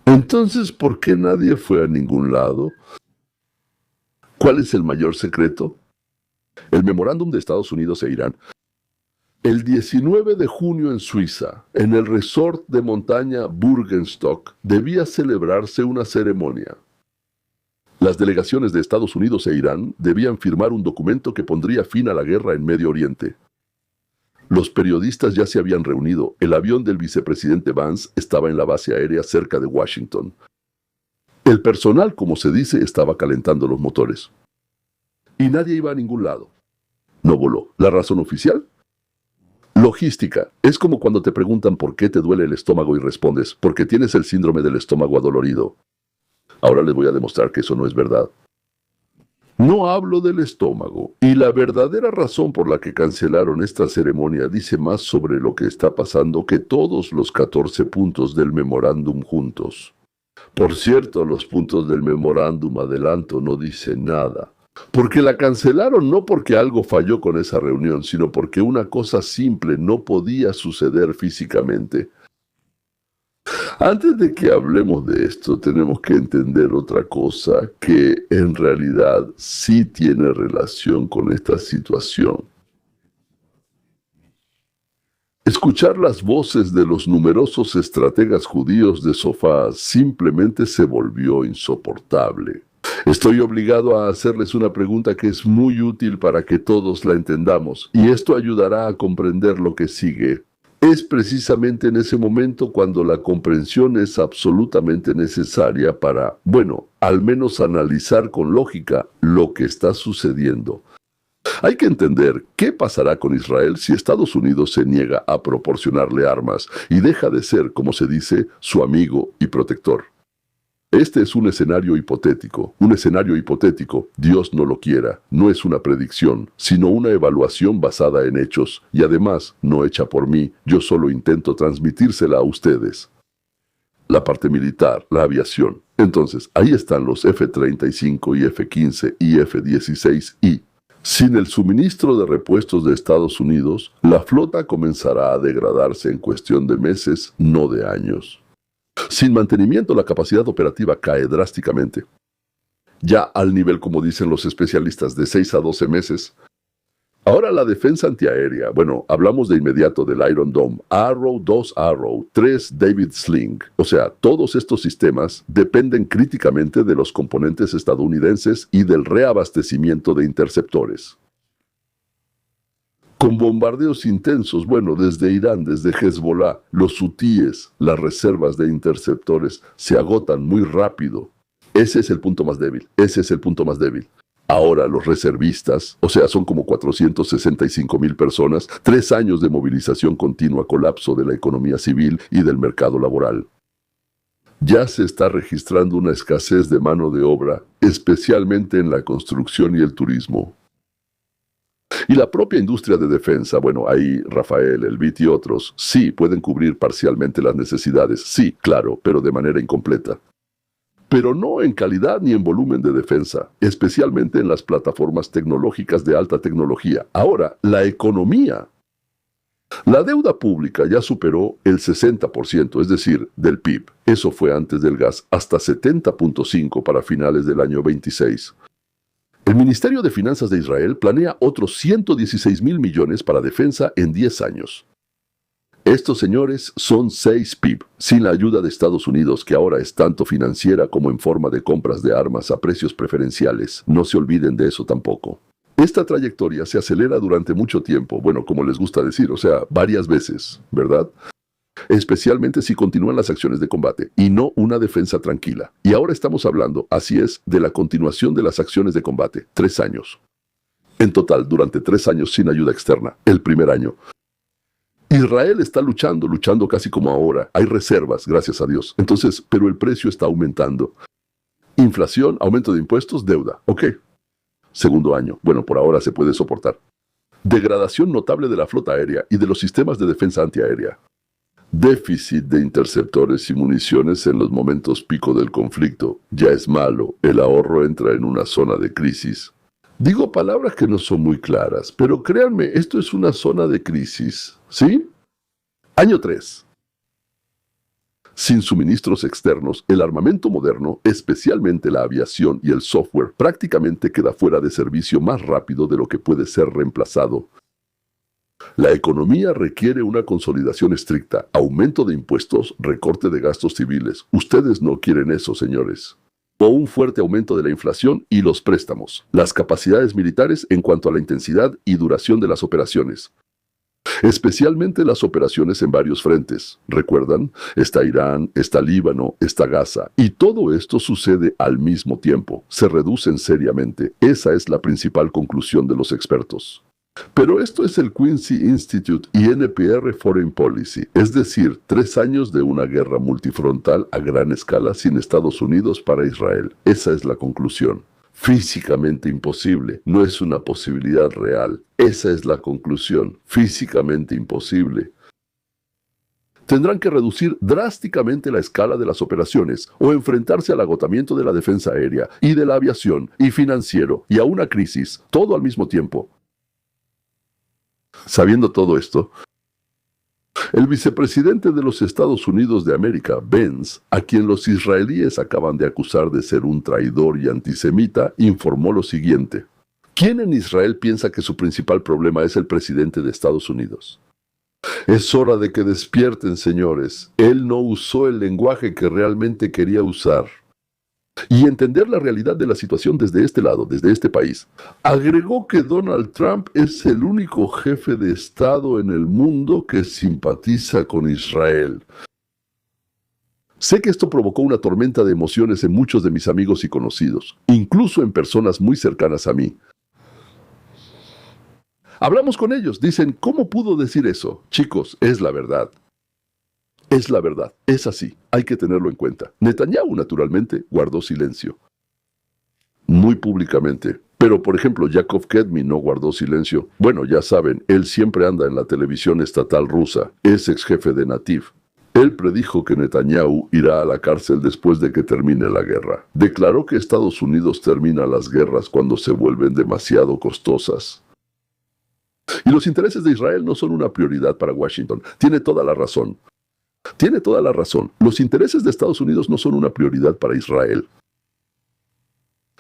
Entonces, ¿por qué nadie fue a ningún lado? ¿Cuál es el mayor secreto? El memorándum de Estados Unidos e Irán. El 19 de junio en Suiza, en el resort de montaña Burgenstock, debía celebrarse una ceremonia. Las delegaciones de Estados Unidos e Irán debían firmar un documento que pondría fin a la guerra en Medio Oriente. Los periodistas ya se habían reunido. El avión del vicepresidente Vance estaba en la base aérea cerca de Washington. El personal, como se dice, estaba calentando los motores. Y nadie iba a ningún lado. No voló. ¿La razón oficial? Logística. Es como cuando te preguntan por qué te duele el estómago y respondes, porque tienes el síndrome del estómago adolorido. Ahora les voy a demostrar que eso no es verdad. No hablo del estómago, y la verdadera razón por la que cancelaron esta ceremonia dice más sobre lo que está pasando que todos los 14 puntos del memorándum juntos. Por cierto, los puntos del memorándum adelanto no dicen nada. Porque la cancelaron no porque algo falló con esa reunión, sino porque una cosa simple no podía suceder físicamente. Antes de que hablemos de esto, tenemos que entender otra cosa que en realidad sí tiene relación con esta situación. Escuchar las voces de los numerosos estrategas judíos de Sofá simplemente se volvió insoportable. Estoy obligado a hacerles una pregunta que es muy útil para que todos la entendamos, y esto ayudará a comprender lo que sigue. Es precisamente en ese momento cuando la comprensión es absolutamente necesaria para, bueno, al menos analizar con lógica lo que está sucediendo. Hay que entender qué pasará con Israel si Estados Unidos se niega a proporcionarle armas y deja de ser, como se dice, su amigo y protector. Este es un escenario hipotético. Un escenario hipotético, Dios no lo quiera, no es una predicción, sino una evaluación basada en hechos, y además no hecha por mí, yo solo intento transmitírsela a ustedes. La parte militar, la aviación. Entonces, ahí están los F-35 y F-15 y F-16I. Sin el suministro de repuestos de Estados Unidos, la flota comenzará a degradarse en cuestión de meses, no de años. Sin mantenimiento, la capacidad operativa cae drásticamente. Ya al nivel, como dicen los especialistas, de 6 a 12 meses. Ahora la defensa antiaérea. Bueno, hablamos de inmediato del Iron Dome, Arrow 2 Arrow, 3 David Sling. O sea, todos estos sistemas dependen críticamente de los componentes estadounidenses y del reabastecimiento de interceptores. Con bombardeos intensos, bueno, desde Irán, desde Hezbollah, los hutíes, las reservas de interceptores se agotan muy rápido. Ese es el punto más débil, ese es el punto más débil. Ahora los reservistas, o sea, son como 465,000 personas, 3 años de movilización continua, colapso de la economía civil y del mercado laboral. Ya se está registrando una escasez de mano de obra, especialmente en la construcción y el turismo. Y la propia industria de defensa, bueno, ahí Rafael, Elbit y otros, sí pueden cubrir parcialmente las necesidades, sí, claro, pero de manera incompleta. Pero no en calidad ni en volumen de defensa, especialmente en las plataformas tecnológicas de alta tecnología. Ahora, la economía. La deuda pública ya superó el 60%, es decir, del PIB. Eso fue antes del gas, hasta 70.5% para finales del año 26. El Ministerio de Finanzas de Israel planea otros 116,000 millones para defensa en 10 años. Estos señores son 6 PIB, sin la ayuda de Estados Unidos, que ahora es tanto financiera como en forma de compras de armas a precios preferenciales. No se olviden de eso tampoco. Esta trayectoria se acelera durante mucho tiempo, bueno, como les gusta decir, o sea, varias veces, ¿verdad? Especialmente si continúan las acciones de combate y no una defensa tranquila. Y ahora estamos hablando, así es, de la continuación de las acciones de combate, 3 años. En total, durante 3 años sin ayuda externa, el primer año. Israel está luchando casi como ahora. Hay reservas, gracias a Dios. Entonces, pero el precio está aumentando. Inflación, aumento de impuestos, deuda. Ok. Segundo año. Bueno, por ahora se puede soportar. Degradación notable de la flota aérea y de los sistemas de defensa antiaérea. Déficit de interceptores y municiones en los momentos pico del conflicto. Ya es malo. El ahorro entra en una zona de crisis. Digo palabras que no son muy claras, pero créanme, esto es una zona de crisis, ¿sí? Año 3. Sin suministros externos, el armamento moderno, especialmente la aviación y el software, prácticamente queda fuera de servicio más rápido de lo que puede ser reemplazado. La economía requiere una consolidación estricta, aumento de impuestos, recorte de gastos civiles. Ustedes no quieren eso, señores. O un fuerte aumento de la inflación y los préstamos. Las capacidades militares en cuanto a la intensidad y duración de las operaciones. Especialmente las operaciones en varios frentes. ¿Recuerdan? Está Irán, está Líbano, está Gaza. Y todo esto sucede al mismo tiempo. Se reducen seriamente. Esa es la principal conclusión de los expertos. Pero esto es el Quincy Institute y NPR Foreign Policy, es decir, 3 años de una guerra multifrontal a gran escala sin Estados Unidos para Israel. Esa es la conclusión. Físicamente imposible, no es una posibilidad real. Esa es la conclusión, físicamente imposible. Tendrán que reducir drásticamente la escala de las operaciones o enfrentarse al agotamiento de la defensa aérea y de la aviación y financiero y a una crisis, todo al mismo tiempo. Sabiendo todo esto, el vicepresidente de los Estados Unidos de América, Vance, a quien los israelíes acaban de acusar de ser un traidor y antisemita, informó lo siguiente. ¿Quién en Israel piensa que su principal problema es el presidente de Estados Unidos? Es hora de que despierten, señores. Él no usó el lenguaje que realmente quería usar. Y entender la realidad de la situación desde este lado, desde este país. Agregó que Donald Trump es el único jefe de Estado en el mundo que simpatiza con Israel. Sé que esto provocó una tormenta de emociones en muchos de mis amigos y conocidos, incluso en personas muy cercanas a mí. Hablamos con ellos, dicen, ¿cómo pudo decir eso? Chicos, es la verdad. Es la verdad, es así, hay que tenerlo en cuenta. Netanyahu, naturalmente, guardó silencio. Muy públicamente. Pero, por ejemplo, Yakov Kedmi no guardó silencio. Bueno, ya saben, él siempre anda en la televisión estatal rusa. Es ex jefe de Nativ. Él predijo que Netanyahu irá a la cárcel después de que termine la guerra. Declaró que Estados Unidos termina las guerras cuando se vuelven demasiado costosas. Y los intereses de Israel no son una prioridad para Washington. Tiene toda la razón. Tiene toda la razón. Los intereses de Estados Unidos no son una prioridad para Israel.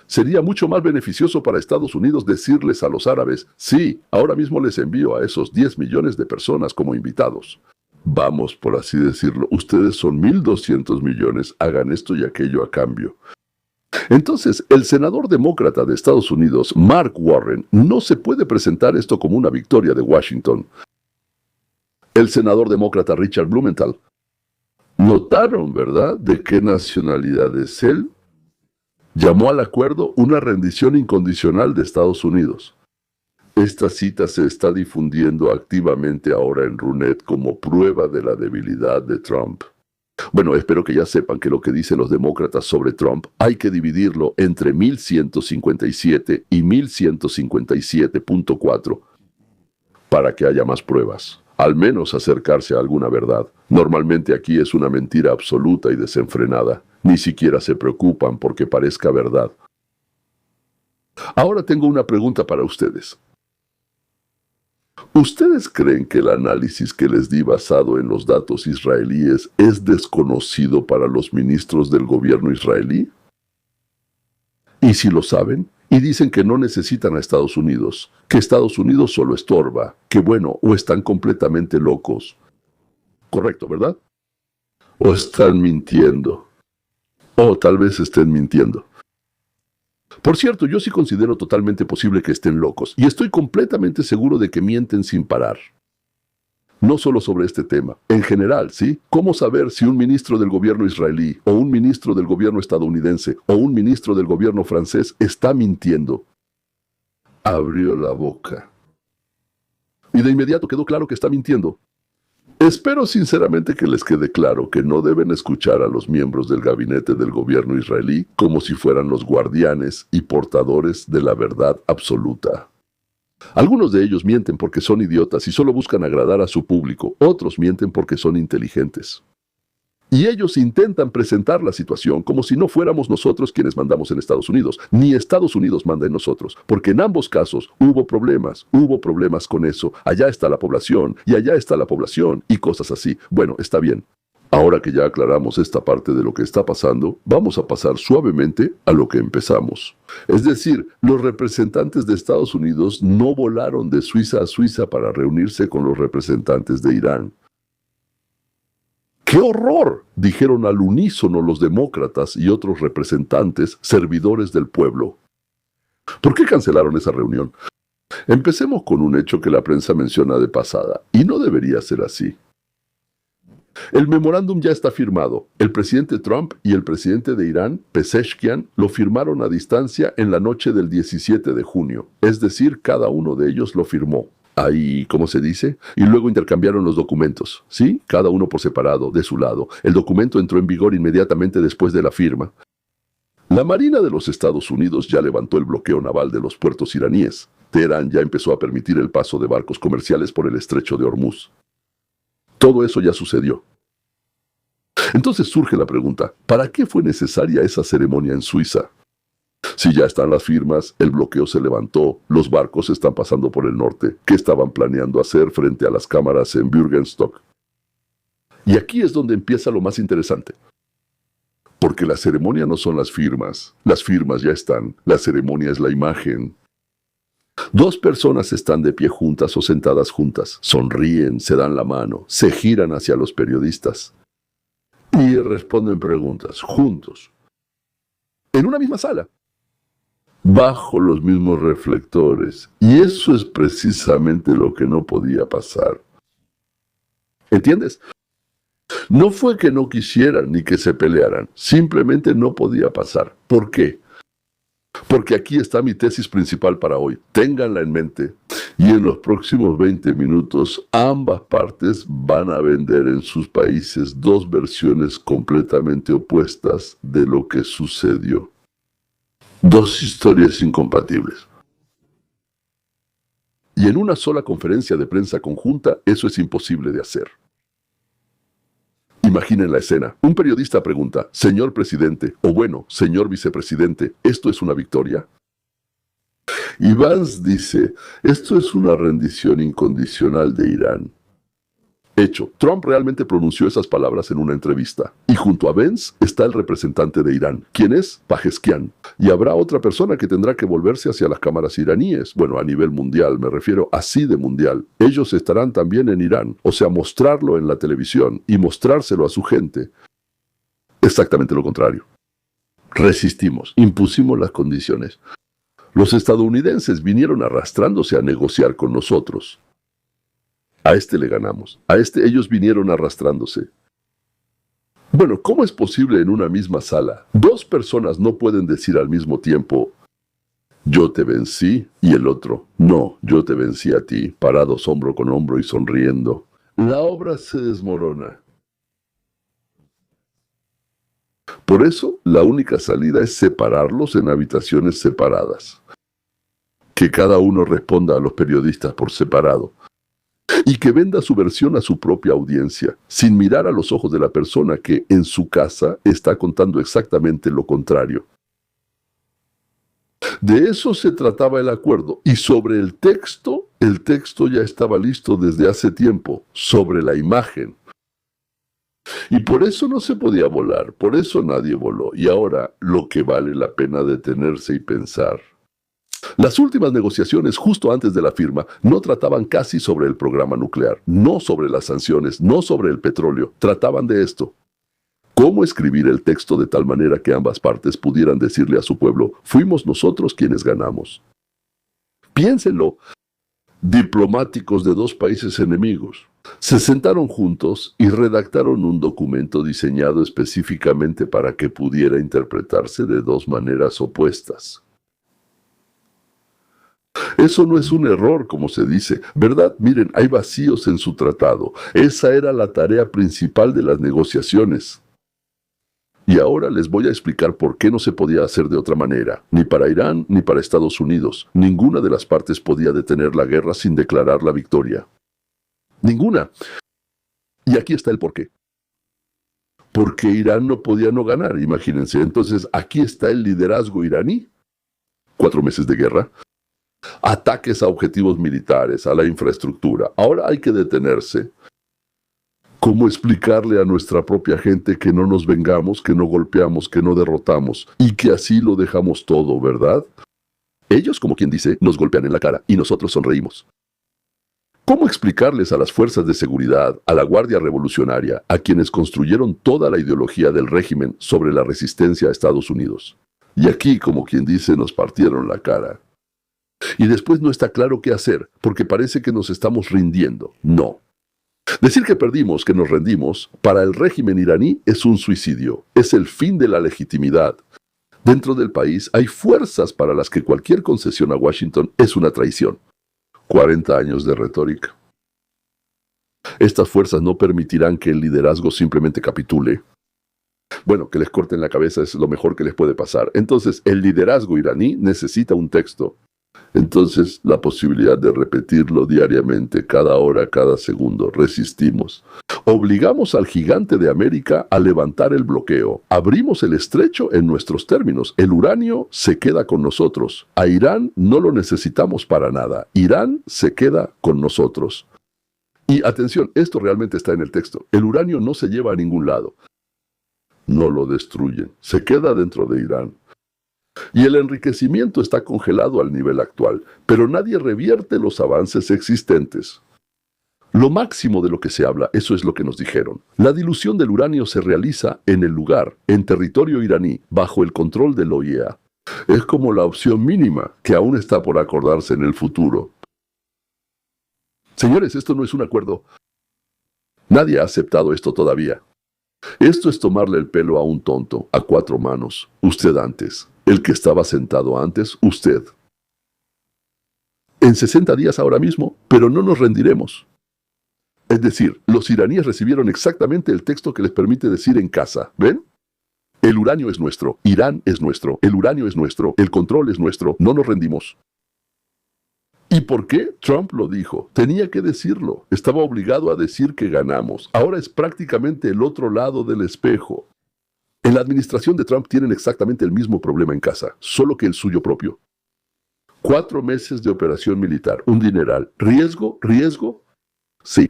Sería mucho más beneficioso para Estados Unidos decirles a los árabes, sí, ahora mismo les envío a esos 10 millones de personas como invitados. Vamos, por así decirlo, ustedes son 1.200 millones, hagan esto y aquello a cambio. Entonces, el senador demócrata de Estados Unidos, Mark Warren, no se puede presentar esto como una victoria de Washington. El senador demócrata Richard Blumenthal, notaron, ¿verdad?, de qué nacionalidad es él. Llamó al acuerdo una rendición incondicional de Estados Unidos. Esta cita se está difundiendo activamente ahora en Runet como prueba de la debilidad de Trump. Bueno, espero que ya sepan que lo que dicen los demócratas sobre Trump hay que dividirlo entre 1157 y 1157.4 para que haya más pruebas. Al menos acercarse a alguna verdad. Normalmente aquí es una mentira absoluta y desenfrenada. Ni siquiera se preocupan porque parezca verdad. Ahora tengo una pregunta para ustedes. ¿Ustedes creen que el análisis que les di basado en los datos israelíes es desconocido para los ministros del gobierno israelí? ¿Y si lo saben? Y dicen que no necesitan a Estados Unidos, que Estados Unidos solo estorba, que bueno, o están completamente locos. Correcto, ¿verdad? O están mintiendo. O tal vez estén mintiendo. Por cierto, yo sí considero totalmente posible que estén locos, y estoy completamente seguro de que mienten sin parar. No solo sobre este tema, en general, ¿sí? ¿Cómo saber si un ministro del gobierno israelí, o un ministro del gobierno estadounidense, o un ministro del gobierno francés está mintiendo? Abrió la boca. Y de inmediato quedó claro que está mintiendo. Espero sinceramente que les quede claro que no deben escuchar a los miembros del gabinete del gobierno israelí como si fueran los guardianes y portadores de la verdad absoluta. Algunos de ellos mienten porque son idiotas y solo buscan agradar a su público, otros mienten porque son inteligentes. Y ellos intentan presentar la situación como si no fuéramos nosotros quienes mandamos en Estados Unidos, ni Estados Unidos manda en nosotros, porque en ambos casos hubo problemas con eso. Allá está la población, y allá está la población, y cosas así. Bueno, está bien. Ahora que ya aclaramos esta parte de lo que está pasando, vamos a pasar suavemente a lo que empezamos. Es decir, los representantes de Estados Unidos no volaron de Suiza a Suiza para reunirse con los representantes de Irán. ¡Qué horror!, dijeron al unísono los demócratas y otros representantes, servidores del pueblo. ¿Por qué cancelaron esa reunión? Empecemos con un hecho que la prensa menciona de pasada, y no debería ser así. El memorándum ya está firmado. El presidente Trump y el presidente de Irán, Pezeshkian, lo firmaron a distancia en la noche del 17 de junio. Es decir, cada uno de ellos lo firmó. Ahí, ¿cómo se dice? Y luego intercambiaron los documentos, ¿sí? Cada uno por separado, de su lado. El documento entró en vigor inmediatamente después de la firma. La Marina de los Estados Unidos ya levantó el bloqueo naval de los puertos iraníes. Teherán ya empezó a permitir el paso de barcos comerciales por el estrecho de Hormuz. Todo eso ya sucedió. Entonces surge la pregunta, ¿para qué fue necesaria esa ceremonia en Suiza? Si ya están las firmas, el bloqueo se levantó, los barcos están pasando por el norte, ¿qué estaban planeando hacer frente a las cámaras en Bürgenstock? Y aquí es donde empieza lo más interesante. Porque la ceremonia no son las firmas ya están, la ceremonia es la imagen. Dos personas están de pie juntas o sentadas juntas, sonríen, se dan la mano, se giran hacia los periodistas y responden preguntas, juntos, en una misma sala, bajo los mismos reflectores. Y eso es precisamente lo que no podía pasar. ¿Entiendes? No fue que no quisieran ni que se pelearan, simplemente no podía pasar. ¿Por qué? Porque aquí está mi tesis principal para hoy. Ténganla en mente. Y en los próximos 20 minutos, ambas partes van a vender en sus países dos versiones completamente opuestas de lo que sucedió. Dos historias incompatibles. Y en una sola conferencia de prensa conjunta, eso es imposible de hacer. Imaginen la escena. Un periodista pregunta, señor presidente, o bueno, señor vicepresidente, ¿esto es una victoria? Y Vance dice, esto es una rendición incondicional de Irán. Hecho, Trump realmente pronunció esas palabras en una entrevista. Y junto a Vance está el representante de Irán. ¿Quién es? Pezeshkian. Y habrá otra persona que tendrá que volverse hacia las cámaras iraníes. Bueno, a nivel mundial, me refiero así de mundial. Ellos estarán también en Irán. O sea, mostrarlo en la televisión y mostrárselo a su gente. Exactamente lo contrario. Resistimos, impusimos las condiciones. Los estadounidenses vinieron arrastrándose a negociar con nosotros. A este le ganamos. A este ellos vinieron arrastrándose. Bueno, ¿cómo es posible en una misma sala? Dos personas no pueden decir al mismo tiempo, yo te vencí, y el otro, no, yo te vencí a ti, parados hombro con hombro y sonriendo. La obra se desmorona. Por eso, la única salida es separarlos en habitaciones separadas. Que cada uno responda a los periodistas por separado. Y que venda su versión a su propia audiencia, sin mirar a los ojos de la persona que en su casa está contando exactamente lo contrario. De eso se trataba el acuerdo. Y sobre el texto ya estaba listo desde hace tiempo, sobre la imagen. Y por eso no se podía volar, por eso nadie voló. Y ahora lo que vale la pena detenerse y pensar. Las últimas negociaciones justo antes de la firma no trataban casi sobre el programa nuclear, no sobre las sanciones, no sobre el petróleo, trataban de esto. ¿Cómo escribir el texto de tal manera que ambas partes pudieran decirle a su pueblo, fuimos nosotros quienes ganamos? Piénsenlo. Diplomáticos de dos países enemigos se sentaron juntos y redactaron un documento diseñado específicamente para que pudiera interpretarse de dos maneras opuestas. Eso no es un error, como se dice, ¿verdad? Miren, hay vacíos en su tratado. Esa era la tarea principal de las negociaciones. Y ahora les voy a explicar por qué no se podía hacer de otra manera, ni para Irán ni para Estados Unidos. Ninguna de las partes podía detener la guerra sin declarar la victoria. Ninguna. Y aquí está el porqué. Porque Irán no podía no ganar, imagínense. Entonces, aquí está el liderazgo iraní. 4 meses de guerra. Ataques a objetivos militares, a la infraestructura. Ahora hay que detenerse. ¿Cómo explicarle a nuestra propia gente que no nos vengamos, que no golpeamos, que no derrotamos y que así lo dejamos todo, verdad? Ellos, como quien dice, nos golpean en la cara y nosotros sonreímos. ¿Cómo explicarles a las fuerzas de seguridad, a la Guardia Revolucionaria, a quienes construyeron toda la ideología del régimen sobre la resistencia a Estados Unidos? Y aquí, como quien dice, nos partieron la cara. Y después no está claro qué hacer, porque parece que nos estamos rindiendo. No. Decir que perdimos, que nos rendimos, para el régimen iraní es un suicidio, es el fin de la legitimidad. Dentro del país hay fuerzas para las que cualquier concesión a Washington es una traición. 40 años de retórica. Estas fuerzas no permitirán que el liderazgo simplemente capitule. Bueno, que les corten la cabeza es lo mejor que les puede pasar. Entonces, el liderazgo iraní necesita un texto. Entonces, la posibilidad de repetirlo diariamente, cada hora, cada segundo, resistimos. Obligamos al gigante de América a levantar el bloqueo. Abrimos el estrecho en nuestros términos. El uranio se queda con nosotros. A Irán no lo necesitamos para nada. Irán se queda con nosotros. Y atención, esto realmente está en el texto. El uranio no se lleva a ningún lado. No lo destruyen. Se queda dentro de Irán. Y el enriquecimiento está congelado al nivel actual, pero nadie revierte los avances existentes. Lo máximo de lo que se habla, eso es lo que nos dijeron. La dilución del uranio se realiza en el lugar, en territorio iraní, bajo el control de la OIEA. Es como la opción mínima que aún está por acordarse en el futuro. Señores, esto no es un acuerdo. Nadie ha aceptado esto todavía. Esto es tomarle el pelo a un tonto, a 4 manos. Usted antes. El que estaba sentado antes, usted. En 60 días ahora mismo, pero no nos rendiremos. Es decir, los iraníes recibieron exactamente el texto que les permite decir en casa, ¿ven? El uranio es nuestro, Irán es nuestro, el uranio es nuestro, el control es nuestro, no nos rendimos. ¿Y por qué? Trump lo dijo, tenía que decirlo, estaba obligado a decir que ganamos. Ahora es prácticamente el otro lado del espejo. En la administración de Trump tienen exactamente el mismo problema en casa, solo que el suyo propio. 4 meses de operación militar, un dineral. ¿Riesgo? ¿Riesgo? Sí.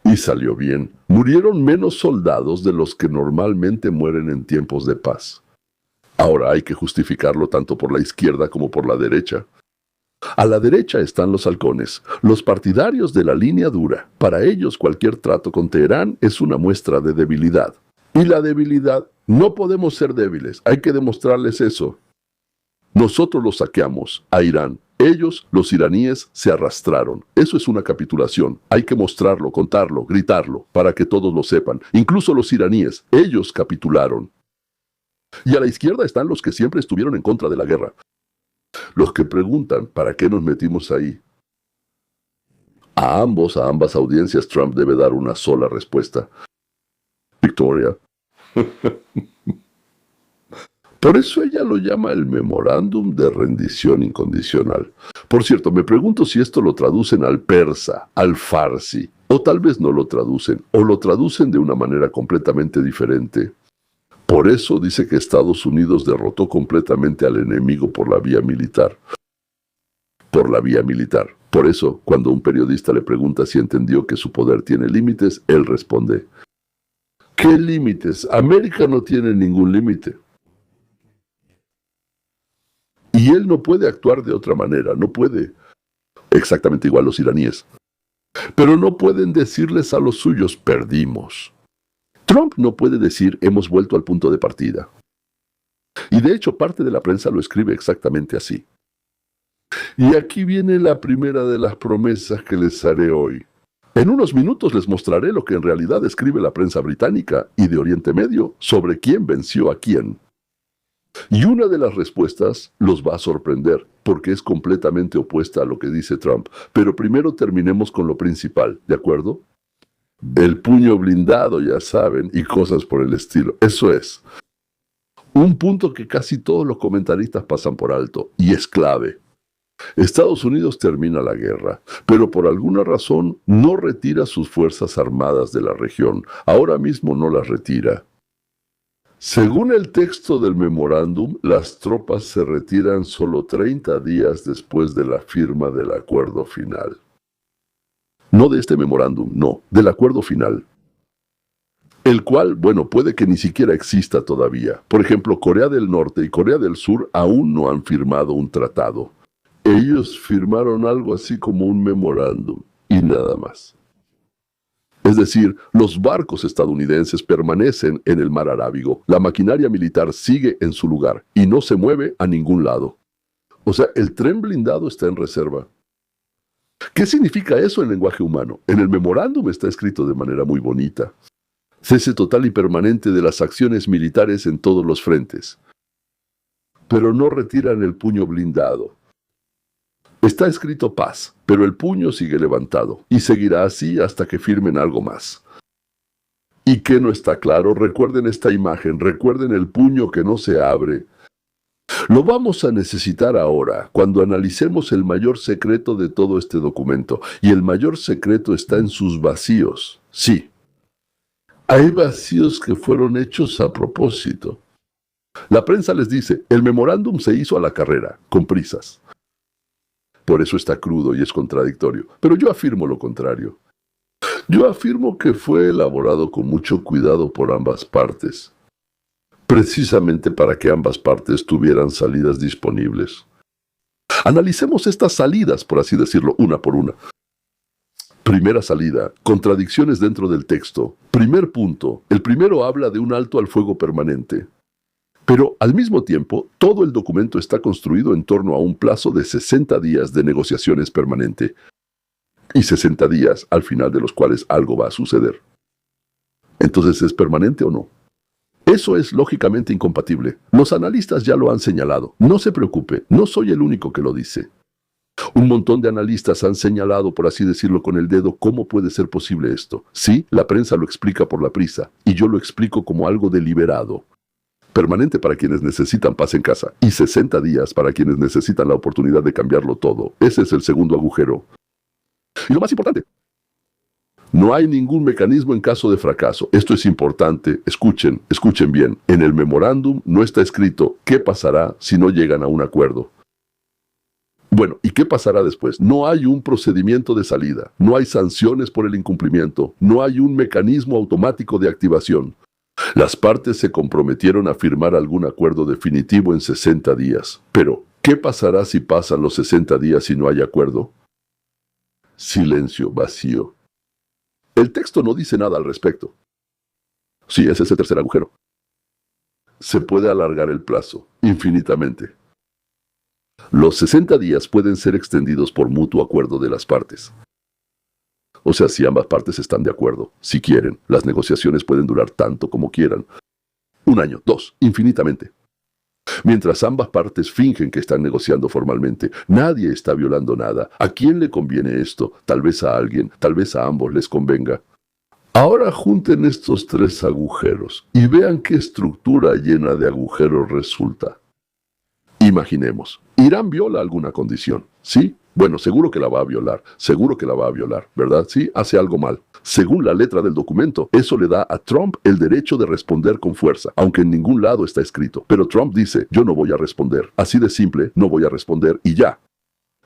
Y salió bien. Murieron menos soldados de los que normalmente mueren en tiempos de paz. Ahora hay que justificarlo tanto por la izquierda como por la derecha. A la derecha están los halcones, los partidarios de la línea dura. Para ellos cualquier trato con Teherán es una muestra de debilidad. Y la debilidad, no podemos ser débiles, hay que demostrarles eso. Nosotros los saqueamos a Irán. Ellos, los iraníes, se arrastraron. Eso es una capitulación. Hay que mostrarlo, contarlo, gritarlo, para que todos lo sepan. Incluso los iraníes, ellos capitularon. Y a la izquierda están los que siempre estuvieron en contra de la guerra. Los que preguntan, ¿para qué nos metimos ahí? A ambas audiencias Trump debe dar una sola respuesta. Victoria. Por eso ella lo llama el memorándum de rendición incondicional. Por cierto, me pregunto si esto lo traducen al persa, al farsi, o tal vez no lo traducen, o lo traducen de una manera completamente diferente. Por eso dice que Estados Unidos derrotó completamente al enemigo por la vía militar. Por la vía militar. Por eso, cuando un periodista le pregunta si entendió que su poder tiene límites, él responde: ¿qué límites? América no tiene ningún límite. Y él no puede actuar de otra manera, no puede. Exactamente igual los iraníes. Pero no pueden decirles a los suyos, perdimos. Trump no puede decir, hemos vuelto al punto de partida. Y de hecho, parte de la prensa lo escribe exactamente así. Y aquí viene la primera de las promesas que les haré hoy. En unos minutos les mostraré lo que en realidad escribe la prensa británica y de Oriente Medio sobre quién venció a quién. Y una de las respuestas los va a sorprender, porque es completamente opuesta a lo que dice Trump. Pero primero terminemos con lo principal, ¿de acuerdo? El puño blindado, ya saben, y cosas por el estilo. Eso es. Un punto que casi todos los comentaristas pasan por alto, y es clave. Estados Unidos termina la guerra, pero por alguna razón no retira sus fuerzas armadas de la región. Ahora mismo no las retira. Según el texto del memorándum, las tropas se retiran solo 30 días después de la firma del acuerdo final. No de este memorándum, no, del acuerdo final. el cual, bueno, puede que ni siquiera exista todavía. Por ejemplo, Corea del Norte y Corea del Sur aún no han firmado un tratado. Ellos firmaron algo así como un memorándum y nada más. Es decir, los barcos estadounidenses permanecen en el mar Arábigo, la maquinaria militar sigue en su lugar y no se mueve a ningún lado. O sea, el tren blindado está en reserva. ¿Qué significa eso en lenguaje humano? En el memorándum está escrito de manera muy bonita. Cese total y permanente de las acciones militares en todos los frentes. Pero no retiran el puño blindado. Está escrito paz, pero el puño sigue levantado, y seguirá así hasta que firmen algo más. ¿Y qué no está claro? Recuerden esta imagen, recuerden el puño que no se abre. Lo vamos a necesitar ahora, cuando analicemos el mayor secreto de todo este documento, y el mayor secreto está en sus vacíos. Sí, hay vacíos que fueron hechos a propósito. La prensa les dice, el memorándum se hizo a la carrera, con prisas. Por eso está crudo y es contradictorio. Pero yo afirmo lo contrario. Yo afirmo que fue elaborado con mucho cuidado por ambas partes, precisamente para que ambas partes tuvieran salidas disponibles. Analicemos estas salidas, por así decirlo, una por una. Primera salida, contradicciones dentro del texto. Primer punto, el primero habla de un alto al fuego permanente. Pero, al mismo tiempo, todo el documento está construido en torno a un plazo de 60 días de negociaciones permanente. Y 60 días, al final de los cuales algo va a suceder. Entonces, ¿es permanente o no? Eso es lógicamente incompatible. Los analistas ya lo han señalado. No se preocupe, no soy el único que lo dice. Un montón de analistas han señalado, por así decirlo con el dedo, cómo puede ser posible esto. Sí, la prensa lo explica por la prisa, y yo lo explico como algo deliberado. Permanente para quienes necesitan paz en casa, y 60 días para quienes necesitan la oportunidad de cambiarlo todo. Ese es el segundo agujero. Y lo más importante, no hay ningún mecanismo en caso de fracaso. Esto es importante, escuchen bien. En el memorándum no está escrito qué pasará si no llegan a un acuerdo. Bueno, ¿y qué pasará después? No hay un procedimiento de salida, no hay sanciones por el incumplimiento, no hay un mecanismo automático de activación. Las partes se comprometieron a firmar algún acuerdo definitivo en 60 días. Pero, ¿qué pasará si pasan los 60 días y no hay acuerdo? Silencio vacío. El texto no dice nada al respecto. Sí, ese es el tercer agujero. Se puede alargar el plazo, infinitamente. Los 60 días pueden ser extendidos por mutuo acuerdo de las partes. O sea, si ambas partes están de acuerdo, si quieren, las negociaciones pueden durar tanto como quieran. 1 año, 2, infinitamente. Mientras ambas partes fingen que están negociando formalmente, nadie está violando nada. ¿A quién le conviene esto? Tal vez a alguien, tal vez a ambos les convenga. Ahora junten estos 3 agujeros y vean qué estructura llena de agujeros resulta. Imaginemos, Irán viola alguna condición, ¿sí? Bueno, seguro que la va a violar, ¿verdad? Sí, hace algo mal. Según la letra del documento, eso le da a Trump el derecho de responder con fuerza, aunque en ningún lado está escrito. Pero Trump dice, yo no voy a responder. Así de simple, no voy a responder y ya.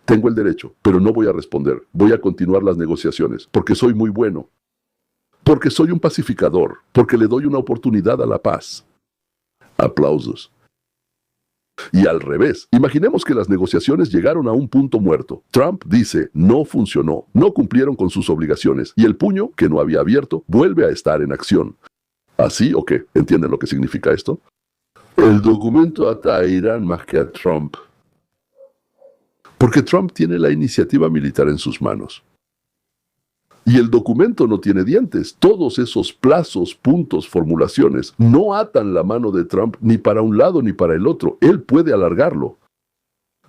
Tengo el derecho, pero no voy a responder. Voy a continuar las negociaciones, porque soy muy bueno. Porque soy un pacificador, porque le doy una oportunidad a la paz. Aplausos. Y al revés, imaginemos que las negociaciones llegaron a un punto muerto. Trump dice, no funcionó, no cumplieron con sus obligaciones, y el puño, que no había abierto, vuelve a estar en acción. ¿Así o qué? ¿Entienden lo que significa esto? El documento ata a Irán más que a Trump. Porque Trump tiene la iniciativa militar en sus manos. Y el documento no tiene dientes. Todos esos plazos, puntos, formulaciones no atan la mano de Trump ni para un lado ni para el otro. Él puede alargarlo.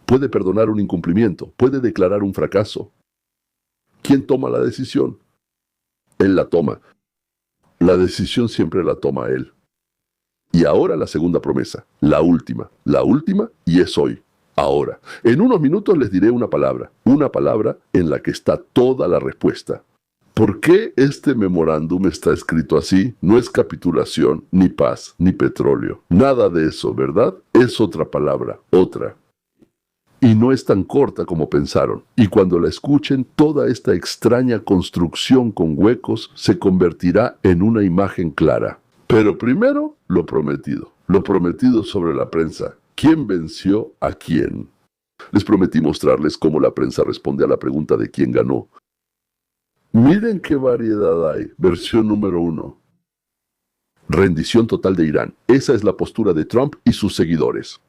Puede perdonar un incumplimiento. Puede declarar un fracaso. ¿Quién toma la decisión? Él la toma. La decisión siempre la toma él. Y ahora la segunda promesa. La última y es hoy. Ahora. En unos minutos les diré una palabra en la que está toda la respuesta. ¿Por qué este memorándum está escrito así? No es capitulación, ni paz, ni petróleo. Nada de eso, ¿verdad? Es otra palabra, otra. y no es tan corta como pensaron. Y cuando la escuchen, toda esta extraña construcción con huecos se convertirá en una imagen clara. Pero primero, lo prometido sobre la prensa. ¿Quién venció a quién? Les prometí mostrarles cómo la prensa responde a la pregunta de quién ganó. Miren qué variedad hay. Versión número 1. Rendición total de Irán. Esa es la postura de Trump y sus seguidores.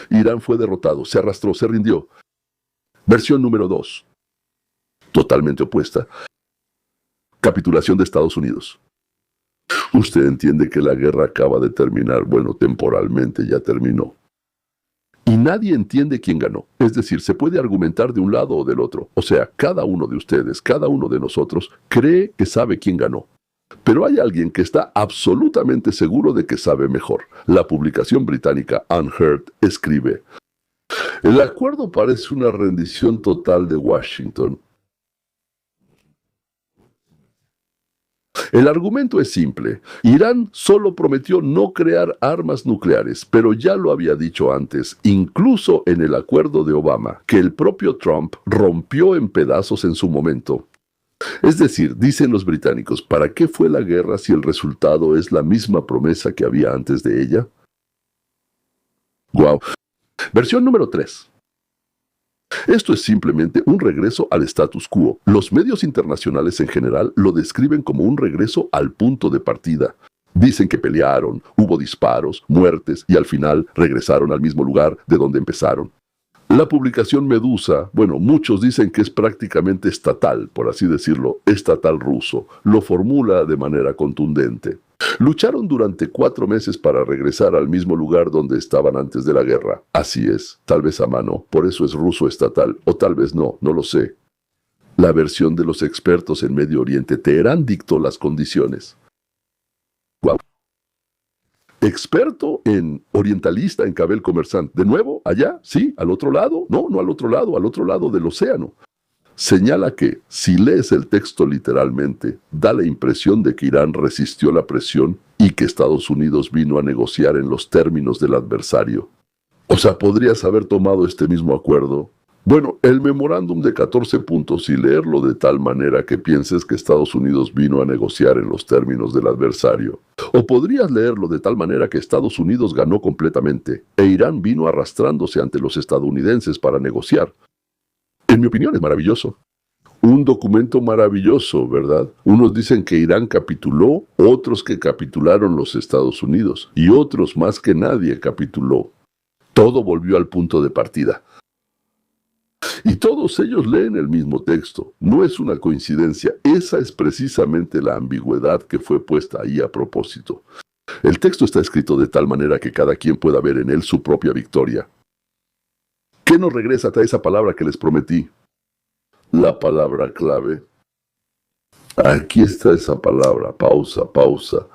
Irán fue derrotado, se arrastró, se rindió. Versión número 2. Totalmente opuesta. Capitulación de Estados Unidos. Usted entiende que la guerra acaba de terminar. Bueno, temporalmente ya terminó. Y nadie entiende quién ganó. Es decir, se puede argumentar de un lado o del otro. O sea, cada uno de ustedes, cada uno de nosotros, cree que sabe quién ganó. Pero hay alguien que está absolutamente seguro de que sabe mejor. La publicación británica Unheard escribe: el acuerdo parece una rendición total de Washington. El argumento es simple. Irán solo prometió no crear armas nucleares, pero ya lo había dicho antes, incluso en el acuerdo de Obama, que el propio Trump rompió en pedazos en su momento. Es decir, dicen los británicos, ¿para qué fue la guerra si el resultado es la misma promesa que había antes de ella? Wow. Versión número 3. Esto es simplemente un regreso al status quo. Los medios internacionales en general lo describen como un regreso al punto de partida. Dicen que pelearon, hubo disparos, muertes y al final regresaron al mismo lugar de donde empezaron. La publicación Medusa, bueno, muchos dicen que es prácticamente estatal, por así decirlo, estatal ruso, lo formula de manera contundente. Lucharon durante 4 meses para regresar al mismo lugar donde estaban antes de la guerra. Así es, tal vez a mano, por eso es ruso estatal, o tal vez no, no lo sé. La versión de los expertos en Medio Oriente, Teherán dictó las condiciones. Wow. Experto en orientalista en Cabel Comerciant. ¿De nuevo? ¿Allá? ¿Sí? ¿Al otro lado? No, no al otro lado del océano. Señala que, si lees el texto literalmente, da la impresión de que Irán resistió la presión y que Estados Unidos vino a negociar en los términos del adversario. O sea, ¿podrías haber tomado este mismo acuerdo? Bueno, el memorándum de 14 puntos y leerlo de tal manera que pienses que Estados Unidos vino a negociar en los términos del adversario. O podrías leerlo de tal manera que Estados Unidos ganó completamente e Irán vino arrastrándose ante los estadounidenses para negociar. En mi opinión es maravilloso. Un documento maravilloso, ¿verdad? Unos dicen que Irán capituló, otros que capitularon los Estados Unidos y otros más que nadie capituló. Todo volvió al punto de partida. Y todos ellos leen el mismo texto. No es una coincidencia, esa es precisamente la ambigüedad que fue puesta ahí a propósito. El texto está escrito de tal manera que cada quien pueda ver en él su propia victoria. ¿Qué nos regresa a esa palabra que les prometí? La palabra clave. Aquí está esa palabra, pausa.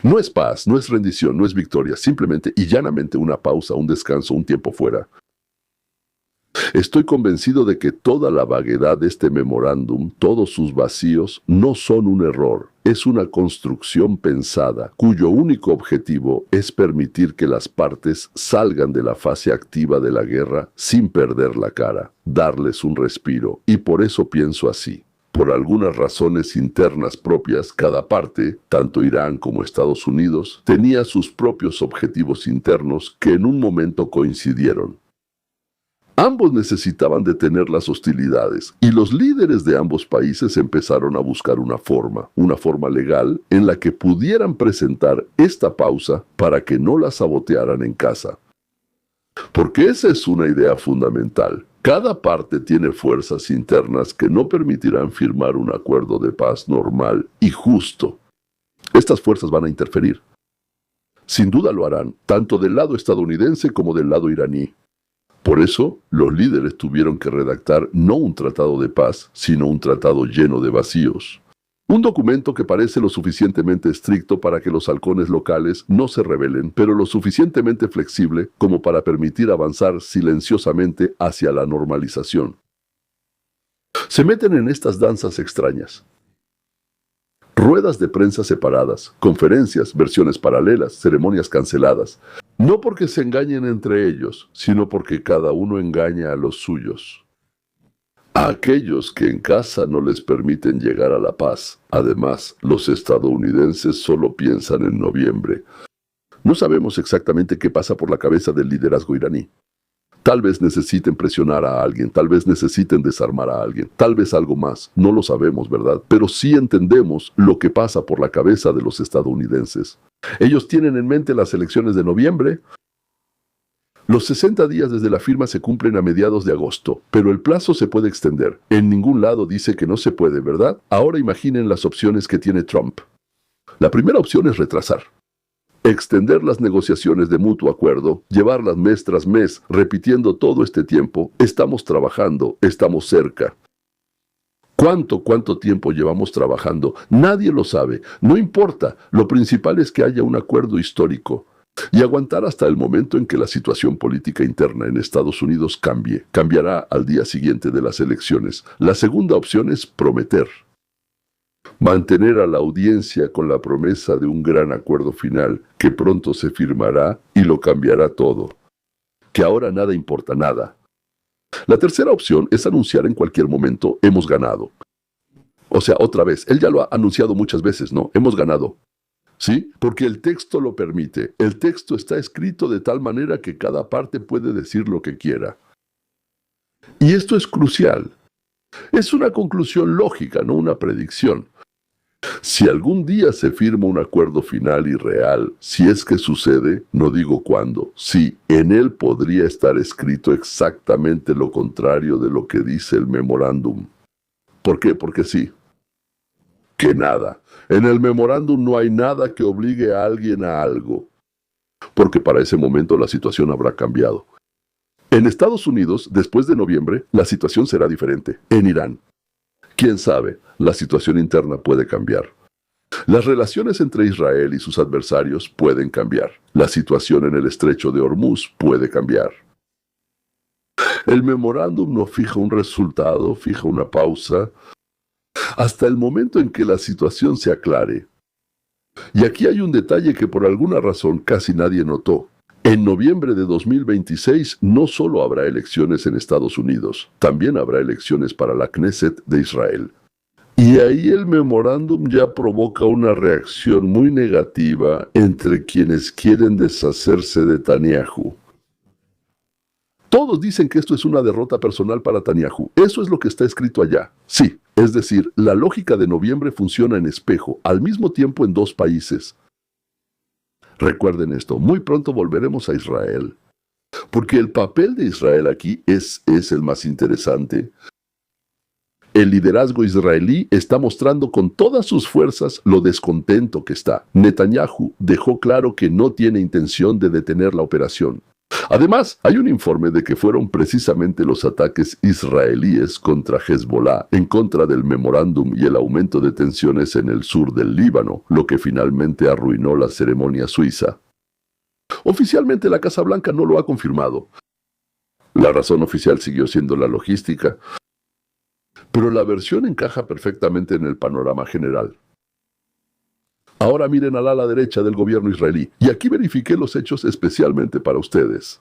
No es paz, no es rendición, no es victoria, simplemente y llanamente una pausa, un descanso, un tiempo fuera. Estoy convencido de que toda la vaguedad de este memorándum, todos sus vacíos, no son un error. Es una construcción pensada, cuyo único objetivo es permitir que las partes salgan de la fase activa de la guerra sin perder la cara, darles un respiro. Y por eso pienso así. Por algunas razones internas propias, cada parte, tanto Irán como Estados Unidos, tenía sus propios objetivos internos que en un momento coincidieron. Ambos necesitaban detener las hostilidades y los líderes de ambos países empezaron a buscar una forma legal en la que pudieran presentar esta pausa para que no la sabotearan en casa. Porque esa es una idea fundamental. Cada parte tiene fuerzas internas que no permitirán firmar un acuerdo de paz normal y justo. Estas fuerzas van a interferir. Sin duda lo harán, tanto del lado estadounidense como del lado iraní. Por eso, los líderes tuvieron que redactar no un tratado de paz, sino un tratado lleno de vacíos. Un documento que parece lo suficientemente estricto para que los halcones locales no se rebelen, pero lo suficientemente flexible como para permitir avanzar silenciosamente hacia la normalización. Se meten en estas danzas extrañas. Ruedas de prensa separadas, conferencias, versiones paralelas, ceremonias canceladas. No porque se engañen entre ellos, sino porque cada uno engaña a los suyos. A aquellos que en casa no les permiten llegar a la paz. Además, los estadounidenses solo piensan en noviembre. No sabemos exactamente qué pasa por la cabeza del liderazgo iraní. Tal vez necesiten presionar a alguien, tal vez necesiten desarmar a alguien, tal vez algo más. No lo sabemos, ¿verdad? Pero sí entendemos lo que pasa por la cabeza de los estadounidenses. Ellos tienen en mente las elecciones de noviembre. Los 60 días desde la firma se cumplen a mediados de agosto, pero el plazo se puede extender. En ningún lado dice que no se puede, ¿verdad? Ahora imaginen las opciones que tiene Trump. La primera opción es retrasar. Extender las negociaciones de mutuo acuerdo, llevarlas mes tras mes, repitiendo todo este tiempo. Estamos trabajando, estamos cerca. ¿Cuánto tiempo llevamos trabajando? Nadie lo sabe. No importa. Lo principal es que haya un acuerdo histórico. Y aguantar hasta el momento en que la situación política interna en Estados Unidos cambie. Cambiará al día siguiente de las elecciones. La segunda opción es prometer. Mantener a la audiencia con la promesa de un gran acuerdo final que pronto se firmará y lo cambiará todo. Que ahora nada importa, nada. La tercera opción es anunciar en cualquier momento, hemos ganado. O sea, otra vez, él ya lo ha anunciado muchas veces, ¿no? Hemos ganado. ¿Sí? Porque el texto lo permite. El texto está escrito de tal manera que cada parte puede decir lo que quiera. Y esto es crucial. Es una conclusión lógica, no una predicción. Si algún día se firma un acuerdo final y real, si es que sucede, no digo cuándo, sí, en él podría estar escrito exactamente lo contrario de lo que dice el memorándum. ¿Por qué? Porque sí. Que nada. En el memorándum no hay nada que obligue a alguien a algo. Porque para ese momento la situación habrá cambiado. En Estados Unidos, después de noviembre, la situación será diferente. En Irán. ¿Quién sabe? La situación interna puede cambiar. Las relaciones entre Israel y sus adversarios pueden cambiar. La situación en el estrecho de Hormuz puede cambiar. El memorándum no fija un resultado, fija una pausa, hasta el momento en que la situación se aclare. Y aquí hay un detalle que por alguna razón casi nadie notó. En noviembre de 2026 no solo habrá elecciones en Estados Unidos, también habrá elecciones para la Knesset de Israel. Y ahí el memorándum ya provoca una reacción muy negativa entre quienes quieren deshacerse de Netanyahu. Todos dicen que esto es una derrota personal para Netanyahu. Eso es lo que está escrito allá. Sí, es decir, la lógica de noviembre funciona en espejo, al mismo tiempo en dos países. Recuerden esto, muy pronto volveremos a Israel. Porque el papel de Israel aquí es el más interesante. El liderazgo israelí está mostrando con todas sus fuerzas lo descontento que está. Netanyahu dejó claro que no tiene intención de detener la operación. Además, hay un informe de que fueron precisamente los ataques israelíes contra Hezbollah en contra del memorándum y el aumento de tensiones en el sur del Líbano, lo que finalmente arruinó la ceremonia suiza. Oficialmente la Casa Blanca no lo ha confirmado. La razón oficial siguió siendo la logística, pero la versión encaja perfectamente en el panorama general. Ahora miren al ala derecha del gobierno israelí, y aquí verifiqué los hechos especialmente para ustedes.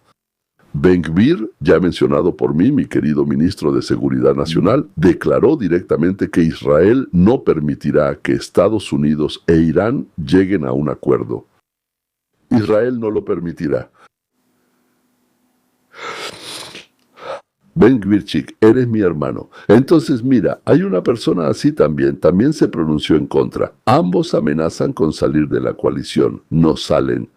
Ben-Gvir, ya mencionado por mí, mi querido ministro de Seguridad Nacional, declaró directamente que Israel no permitirá que Estados Unidos e Irán lleguen a un acuerdo. Israel no lo permitirá. Ben-Gvirchik, eres mi hermano. Entonces mira, hay una persona así también se pronunció en contra. Ambos amenazan con salir de la coalición, no salen.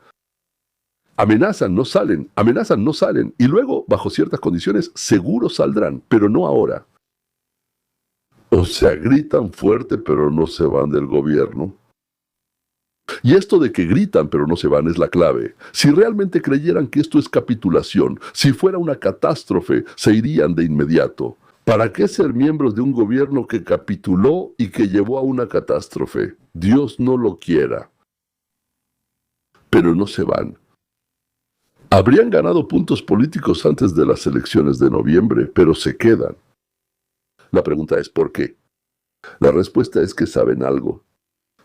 Amenazan, no salen, y luego, bajo ciertas condiciones, seguro saldrán, pero no ahora. O sea, gritan fuerte, pero no se van del gobierno. Y esto de que gritan pero no se van es la clave. Si realmente creyeran que esto es capitulación, si fuera una catástrofe, se irían de inmediato. ¿Para qué ser miembros de un gobierno que capituló y que llevó a una catástrofe? Dios no lo quiera. Pero no se van. Habrían ganado puntos políticos antes de las elecciones de noviembre, pero se quedan. La pregunta es ¿por qué? La respuesta es que saben algo.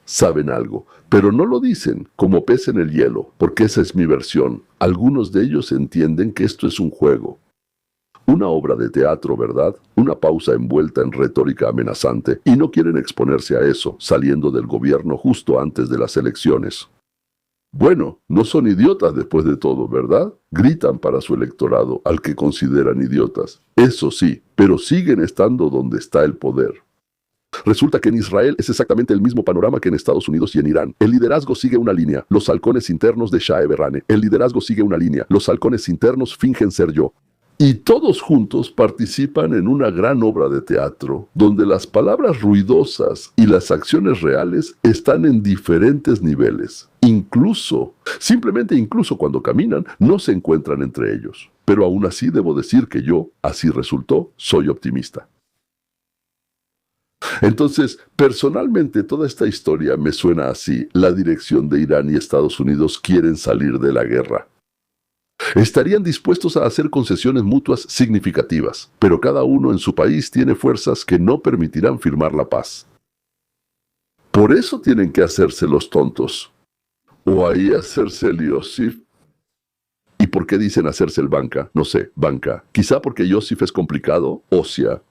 saben algo, pero no lo dicen, como pez en el hielo, porque esa es mi versión. Algunos de ellos entienden que esto es un juego. Una obra de teatro, ¿verdad? Una pausa envuelta en retórica amenazante, y no quieren exponerse a eso, saliendo del gobierno justo antes de las elecciones. Bueno, no son idiotas después de todo, ¿verdad? Gritan para su electorado, al que consideran idiotas. Eso sí, pero siguen estando donde está el poder. Resulta que en Israel es exactamente el mismo panorama que en Estados Unidos y en Irán. El liderazgo sigue una línea, los halcones internos de Shah Eberrane. El liderazgo sigue una línea, los halcones internos fingen ser yo. Y todos juntos participan en una gran obra de teatro, donde las palabras ruidosas y las acciones reales están en diferentes niveles. Simplemente incluso cuando caminan, no se encuentran entre ellos. Pero aún así debo decir que yo, así resultó, soy optimista. Entonces, personalmente toda esta historia me suena así. La dirección de Irán y Estados Unidos quieren salir de la guerra. Estarían dispuestos a hacer concesiones mutuas significativas, pero cada uno en su país tiene fuerzas que no permitirán firmar la paz. Por eso tienen que hacerse los tontos. O ahí hacerse el Yosif. ¿Y por qué dicen hacerse el banca? No sé, banca. Quizá porque Yosif es complicado, Osia.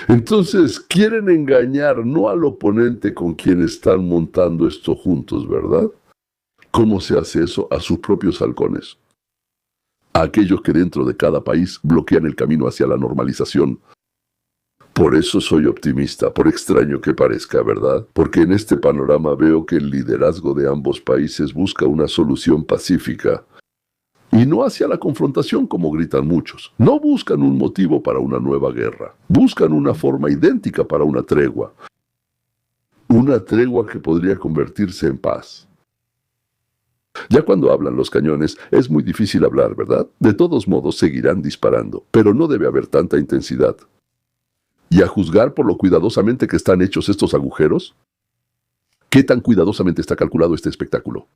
Entonces, quieren engañar no al oponente con quien están montando esto juntos, ¿verdad? ¿Cómo se hace eso? A sus propios halcones. A aquellos que dentro de cada país bloquean el camino hacia la normalización. Por eso soy optimista, por extraño que parezca, ¿verdad? Porque en este panorama veo que el liderazgo de ambos países busca una solución pacífica. Y no hacia la confrontación como gritan muchos. No buscan un motivo para una nueva guerra. Buscan una forma idéntica para una tregua. Una tregua que podría convertirse en paz. Ya cuando hablan los cañones, es muy difícil hablar, ¿verdad? De todos modos, seguirán disparando, pero no debe haber tanta intensidad. Y a juzgar por lo cuidadosamente que están hechos estos agujeros, ¿qué tan cuidadosamente está calculado este espectáculo?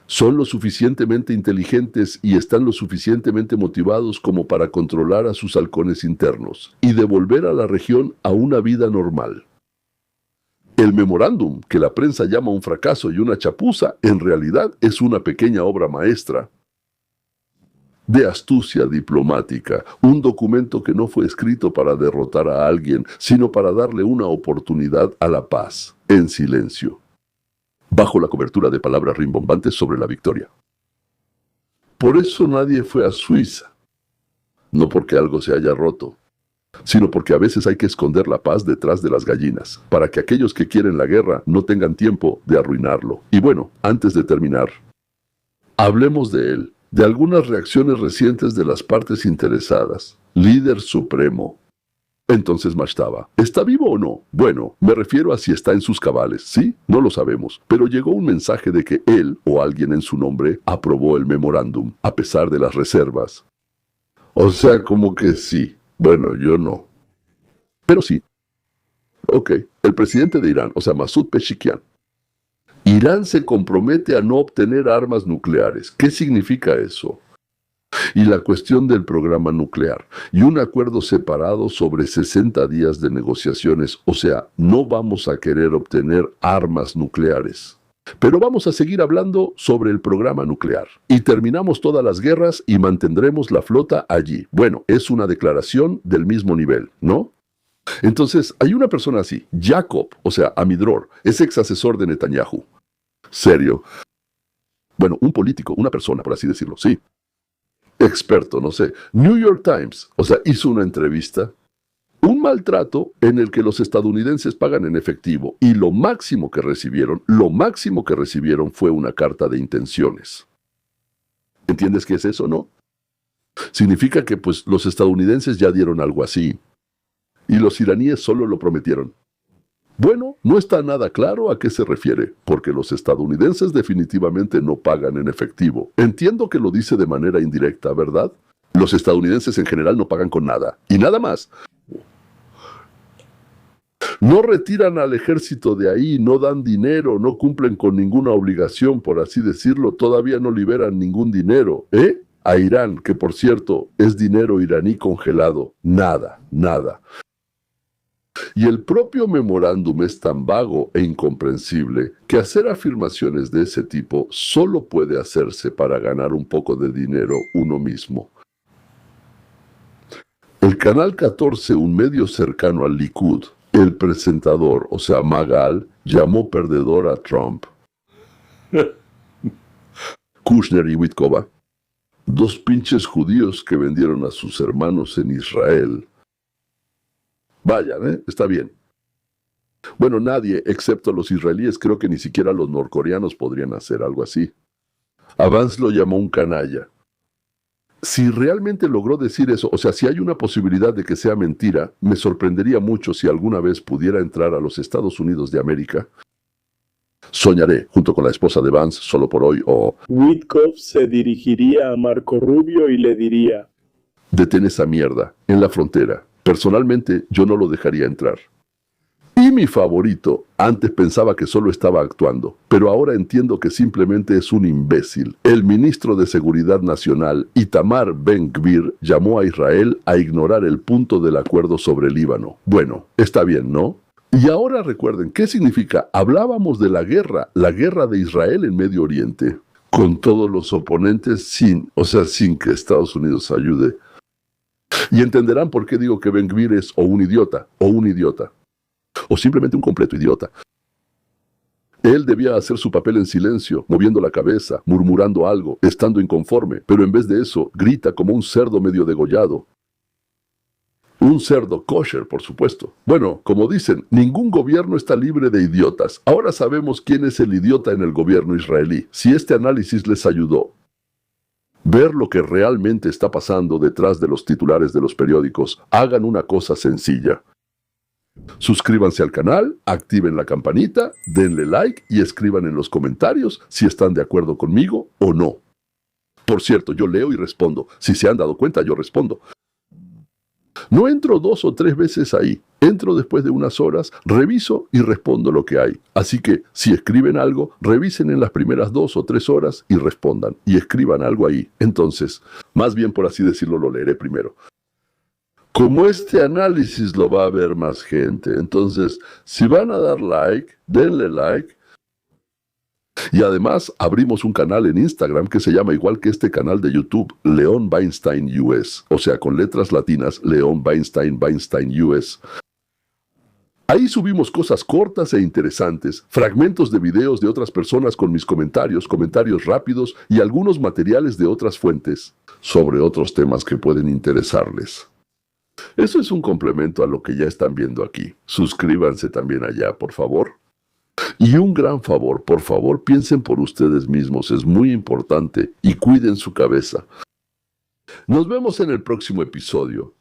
Son lo suficientemente inteligentes y están lo suficientemente motivados como para controlar a sus halcones internos y devolver a la región a una vida normal. El memorándum, que la prensa llama un fracaso y una chapuza, en realidad es una pequeña obra maestra de astucia diplomática, un documento que no fue escrito para derrotar a alguien, sino para darle una oportunidad a la paz, en silencio, bajo la cobertura de palabras rimbombantes sobre la victoria. Por eso nadie fue a Suiza, no porque algo se haya roto, sino porque a veces hay que esconder la paz detrás de las gallinas, para que aquellos que quieren la guerra no tengan tiempo de arruinarlo. Y bueno, antes de terminar, hablemos de él, de algunas reacciones recientes de las partes interesadas. Líder supremo. Entonces Mashtaba, ¿está vivo o no? Bueno, me refiero a si está en sus cabales, ¿sí? No lo sabemos, pero llegó un mensaje de que él, o alguien en su nombre, aprobó el memorándum, a pesar de las reservas. O sea, como que sí. Bueno, yo no. Pero sí. Ok, el presidente de Irán, o sea, Masoud Pezeshkian. Irán se compromete a no obtener armas nucleares. ¿Qué significa eso? Y la cuestión del programa nuclear. Y un acuerdo separado sobre 60 días de negociaciones. O sea, no vamos a querer obtener armas nucleares. Pero vamos a seguir hablando sobre el programa nuclear. Y terminamos todas las guerras y mantendremos la flota allí. Bueno, es una declaración del mismo nivel, ¿no? Entonces, hay una persona así, Jacob, o sea, Amidror, es ex asesor de Netanyahu. ¿Serio? Bueno, un político, una persona, por así decirlo, sí. Experto, no sé. New York Times, o sea, hizo una entrevista. Un maltrato en el que los estadounidenses pagan en efectivo y lo máximo que recibieron fue una carta de intenciones. ¿Entiendes qué es eso, no? Significa que pues los estadounidenses ya dieron algo así y los iraníes solo lo prometieron. Bueno, no está nada claro a qué se refiere, porque los estadounidenses definitivamente no pagan en efectivo. Entiendo que lo dice de manera indirecta, ¿verdad? Los estadounidenses en general no pagan con nada, y nada más. No retiran al ejército de ahí, no dan dinero, no cumplen con ninguna obligación, por así decirlo, todavía no liberan ningún dinero, ¿eh? A Irán, que por cierto es dinero iraní congelado, nada, nada. Y el propio memorándum es tan vago e incomprensible que hacer afirmaciones de ese tipo solo puede hacerse para ganar un poco de dinero uno mismo. El Canal 14, un medio cercano al Likud, el presentador, o sea, Magal, llamó perdedor a Trump. Kushner y Witkova, dos pinches judíos que vendieron a sus hermanos en Israel. Vayan, está bien. Bueno, nadie, excepto los israelíes, creo que ni siquiera los norcoreanos podrían hacer algo así. Vance lo llamó un canalla. Si realmente logró decir eso, o sea, si hay una posibilidad de que sea mentira, me sorprendería mucho si alguna vez pudiera entrar a los Estados Unidos de América. Soñaré, junto con la esposa de Vance, solo por hoy, o... Witkoff se dirigiría a Marco Rubio y le diría: detén esa mierda, en la frontera. Personalmente, yo no lo dejaría entrar. Y mi favorito, antes pensaba que solo estaba actuando, pero ahora entiendo que simplemente es un imbécil. El ministro de Seguridad Nacional, Itamar Ben-Gvir, llamó a Israel a ignorar el punto del acuerdo sobre Líbano. Bueno, está bien, ¿no? Y ahora recuerden, ¿qué significa? Hablábamos de la guerra de Israel en Medio Oriente, con todos los oponentes sin que Estados Unidos ayude. Y entenderán por qué digo que Ben-Gvir es o un idiota, o simplemente un completo idiota. Él debía hacer su papel en silencio, moviendo la cabeza, murmurando algo, estando inconforme, pero en vez de eso, grita como un cerdo medio degollado. Un cerdo kosher, por supuesto. Bueno, como dicen, ningún gobierno está libre de idiotas. Ahora sabemos quién es el idiota en el gobierno israelí. Si este análisis les ayudó, ver lo que realmente está pasando detrás de los titulares de los periódicos, hagan una cosa sencilla. Suscríbanse al canal, activen la campanita, denle like y escriban en los comentarios si están de acuerdo conmigo o no. Por cierto, yo leo y respondo. Si se han dado cuenta, yo respondo. No entro 2 o 3 veces ahí. Entro después de unas horas, reviso y respondo lo que hay. Así que, si escriben algo, revisen en las primeras 2 o 3 horas y respondan. Y escriban algo ahí. Entonces, más bien por así decirlo, lo leeré primero. Como este análisis lo va a ver más gente, entonces, si van a dar like, denle like. Y además, abrimos un canal en Instagram que se llama igual que este canal de YouTube, Leon Weinstein US. O sea, con letras latinas, Leon Weinstein US. Ahí subimos cosas cortas e interesantes, fragmentos de videos de otras personas con mis comentarios rápidos y algunos materiales de otras fuentes sobre otros temas que pueden interesarles. Eso es un complemento a lo que ya están viendo aquí. Suscríbanse también allá, por favor. Y un gran favor, por favor, piensen por ustedes mismos, es muy importante, y cuiden su cabeza. Nos vemos en el próximo episodio.